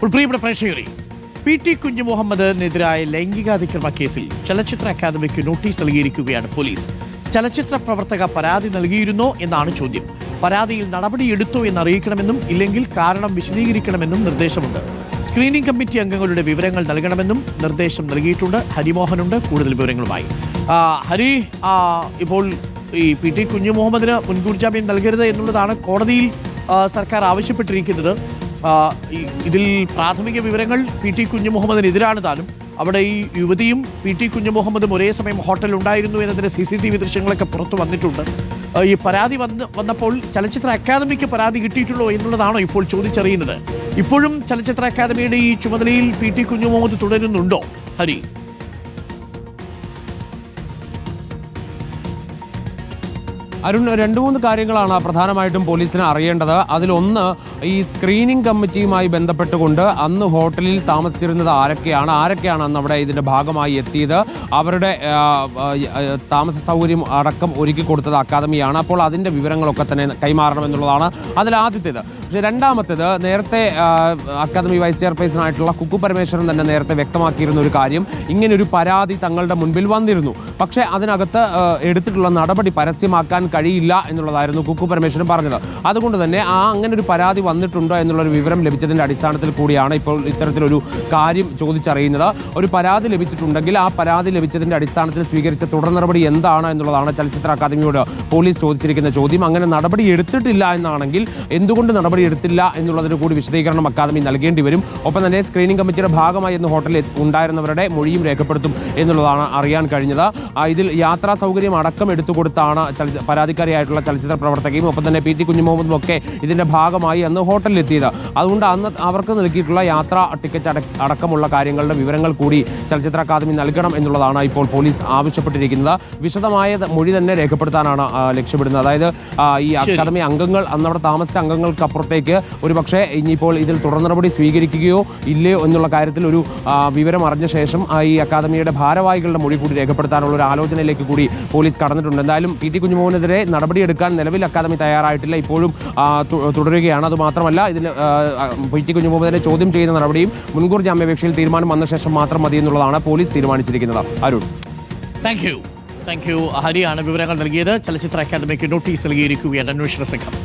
പ്രിയപ്പെട്ട പ്രേക്ഷകരെ, പി.ടി. കുഞ്ഞുമുഹമ്മദിനെതിരായ ലൈംഗികാതിക്രമ കേസിൽ ചലച്ചിത്ര അക്കാദമിക്ക് നോട്ടീസ് നൽകിയിരിക്കുകയാണ് പോലീസ്. ചലച്ചിത്ര പ്രവർത്തക പരാതി നൽകിയിരുന്നോ എന്നാണ് ചോദ്യം. പരാതിയിൽ നടപടിയെടുത്തോ എന്നറിയിക്കണമെന്നും ഇല്ലെങ്കിൽ കാരണം വിശദീകരിക്കണമെന്നും നിർദ്ദേശമുണ്ട്. സ്ക്രീനിംഗ് കമ്മിറ്റി അംഗങ്ങളുടെ വിവരങ്ങൾ നൽകണമെന്നും നിർദ്ദേശം നൽകിയിട്ടുണ്ട്. ഹരിമോഹനുണ്ട് കൂടുതൽ വിവരങ്ങളുമായി. ഹരി, ഇപ്പോൾ ഈ പി.ടി. കുഞ്ഞുമുഹമ്മദിന് മുൻകൂർ ജാമ്യം നൽകരുത് എന്നുള്ളതാണ് കോടതിയിൽ സർക്കാർ ആവശ്യപ്പെട്ടിരിക്കുന്നത്. ഇതിൽ പ്രാഥമിക വിവരങ്ങൾ പി.ടി. കുഞ്ഞുമുഹമ്മദിനെതിരാണ് താനും. അവിടെ ഈ യുവതിയും പി.ടി. കുഞ്ഞുമുഹമ്മദും ഒരേ സമയം ഹോട്ടലിൽ ഉണ്ടായിരുന്നു എന്നതിന്റെ CCTV ദൃശ്യങ്ങളൊക്കെ പുറത്തു വന്നിട്ടുണ്ട്. ഈ പരാതി വന്നപ്പോൾ ചലച്ചിത്ര അക്കാദമിക്ക് പരാതി കിട്ടിയിട്ടുള്ളോ എന്നുള്ളതാണോ ഇപ്പോൾ ചോദിച്ചറിയുന്നത്? ഇപ്പോഴും ചലച്ചിത്ര അക്കാദമിയുടെ ഈ ചുമതലയിൽ പി.ടി. കുഞ്ഞുമുഹമ്മദ് തുടരുന്നുണ്ടോ ഹരി? അരുൺ, 2-3 കാര്യങ്ങളാണ് പ്രധാനമായിട്ടും പോലീസിന് അറിയേണ്ടത്. അതിലൊന്ന്, ഈ സ്ക്രീനിംഗ് കമ്മിറ്റിയുമായി ബന്ധപ്പെട്ടുകൊണ്ട് അന്ന് ഹോട്ടലിൽ താമസിച്ചിരുന്നത് ആരൊക്കെയാണ് അന്ന് അവിടെ ഇതിൻ്റെ ഭാഗമായി എത്തിയത്, അവരുടെ താമസ സൗകര്യം അടക്കം ഒരുക്കി കൊടുത്തത് അക്കാദമിയാണ്. അപ്പോൾ അതിൻ്റെ വിവരങ്ങളൊക്കെ തന്നെ കൈമാറണമെന്നുള്ളതാണ് അതിലാദ്യത്തേത്. പക്ഷേ രണ്ടാമത്തേത്, നേരത്തെ അക്കാദമി വൈസ് ചെയർപേഴ്സൺ ആയിട്ടുള്ള കുക്കു പരമേശ്വരൻ തന്നെ നേരത്തെ വ്യക്തമാക്കിയിരുന്ന ഒരു കാര്യം, ഇങ്ങനൊരു പരാതി തങ്ങളുടെ മുൻപിൽ വന്നിരുന്നു, പക്ഷേ അതിനകത്ത് എടുത്തിട്ടുള്ള നടപടി പരസ്യമാക്കാൻ കഴിയില്ല എന്നുള്ളതായിരുന്നു കുക്കു പരമേശ്വരൻ പറഞ്ഞത്. അതുകൊണ്ട് തന്നെ അങ്ങനെ ഒരു പരാതി വന്നിട്ടുണ്ടോ എന്നുള്ളൊരു വിവരം ലഭിച്ചതിൻ്റെ അടിസ്ഥാനത്തിൽ കൂടിയാണ് ഇപ്പോൾ ഇത്തരത്തിലൊരു കാര്യം ചോദിച്ചറിയുന്നത്. ഒരു പരാതി ലഭിച്ചിട്ടുണ്ടെങ്കിൽ ആ പരാതി ലഭിച്ചതിൻ്റെ അടിസ്ഥാനത്തിൽ സ്വീകരിച്ച തുടർ നടപടി എന്താണ് എന്നുള്ളതാണ് ചലച്ചിത്ര അക്കാദമിയോട് പോലീസ് ചോദിച്ചിരിക്കുന്ന ചോദ്യം. അങ്ങനെ നടപടി എടുത്തിട്ടില്ല എന്നാണെങ്കിൽ എന്തുകൊണ്ട് നടപടി എടുത്തില്ല എന്നുള്ളതിന് കൂടി വിശദീകരണം അക്കാദമി നൽകേണ്ടി വരും. ഒപ്പം തന്നെ സ്ക്രീനിംഗ് കമ്മിറ്റിയുടെ ഭാഗമായി ഇന്ന് ഹോട്ടലിൽ ഉണ്ടായിരുന്നവരുടെ മൊഴിയും രേഖപ്പെടുത്തും എന്നുള്ളതാണ് അറിയാൻ കഴിഞ്ഞത്. ഇതിൽ യാത്രാ സൗകര്യം അടക്കം എടുത്തുകൊടുത്താണ് പരാതിക്കാരിയായിട്ടുള്ള ചലച്ചിത്ര പ്രവർത്തകയും ഒപ്പം തന്നെ പി.ടി. കുഞ്ഞുമുഹമ്മദും ഒക്കെ ഇതിന്റെ ഭാഗമായി അന്ന് ഹോട്ടലിൽ എത്തിയത്. അതുകൊണ്ട് അന്ന് അവർക്ക് നൽകിയിട്ടുള്ള യാത്രാ ടിക്കറ്റ് അടക്കമുള്ള കാര്യങ്ങളുടെ വിവരങ്ങൾ കൂടി ചലച്ചിത്ര അക്കാദമി നൽകണം എന്നുള്ളതാണ് ഇപ്പോൾ പോലീസ് ആവശ്യപ്പെട്ടിരിക്കുന്നത്. വിശദമായ മൊഴി തന്നെ രേഖപ്പെടുത്താനാണ് ലക്ഷ്യമിടുന്നത്. അതായത് ഈ അക്കാദമി അംഗങ്ങൾ അന്നവിടെ താമസിച്ച അംഗങ്ങൾക്കപ്പുറത്തേക്ക് ഒരുപക്ഷെ ഇനിയിപ്പോൾ ഇതിൽ തുടർ നടപടി സ്വീകരിക്കുകയോ ഇല്ലയോ എന്നുള്ള കാര്യത്തിൽ ഒരു വിവരം അറിഞ്ഞ ശേഷം ഈ അക്കാദമിയുടെ ഭാരവാഹികളുടെ മൊഴി കൂടി രേഖപ്പെടുത്താനുള്ള ഒരു ആലോചനയിലേക്ക് കൂടി പോലീസ് കടന്നിട്ടുണ്ട്. എന്തായാലും പി.ടി. കുഞ്ഞുമോഹനെതിരെ നടപടിയെടുക്കാൻ നിലവിൽ അക്കാദമി തയ്യാറായിട്ടില്ല, ഇപ്പോഴും തുടരുകയാണ്. അതുമാത്രമല്ല, ഇതിന് പി.ടി. കുഞ്ഞുമുഹമ്മദിനെ ചോദ്യം ചെയ്യുന്ന നടപടിയും മുൻകൂർ ജാമ്യാപേക്ഷയിൽ തീരുമാനം വന്ന ശേഷം മാത്രം മതി എന്നുള്ളതാണ് പോലീസ് തീരുമാനിച്ചിരിക്കുന്നത്. അരുൺ, താങ്ക് യു ഹരിയാണ് വിവരങ്ങൾ നൽകിയത്. ചലച്ചിത്ര അക്കാദമിക്ക് നോട്ടീസ് നൽകിയിരിക്കുകയാണ് അന്വേഷണ സംഘം.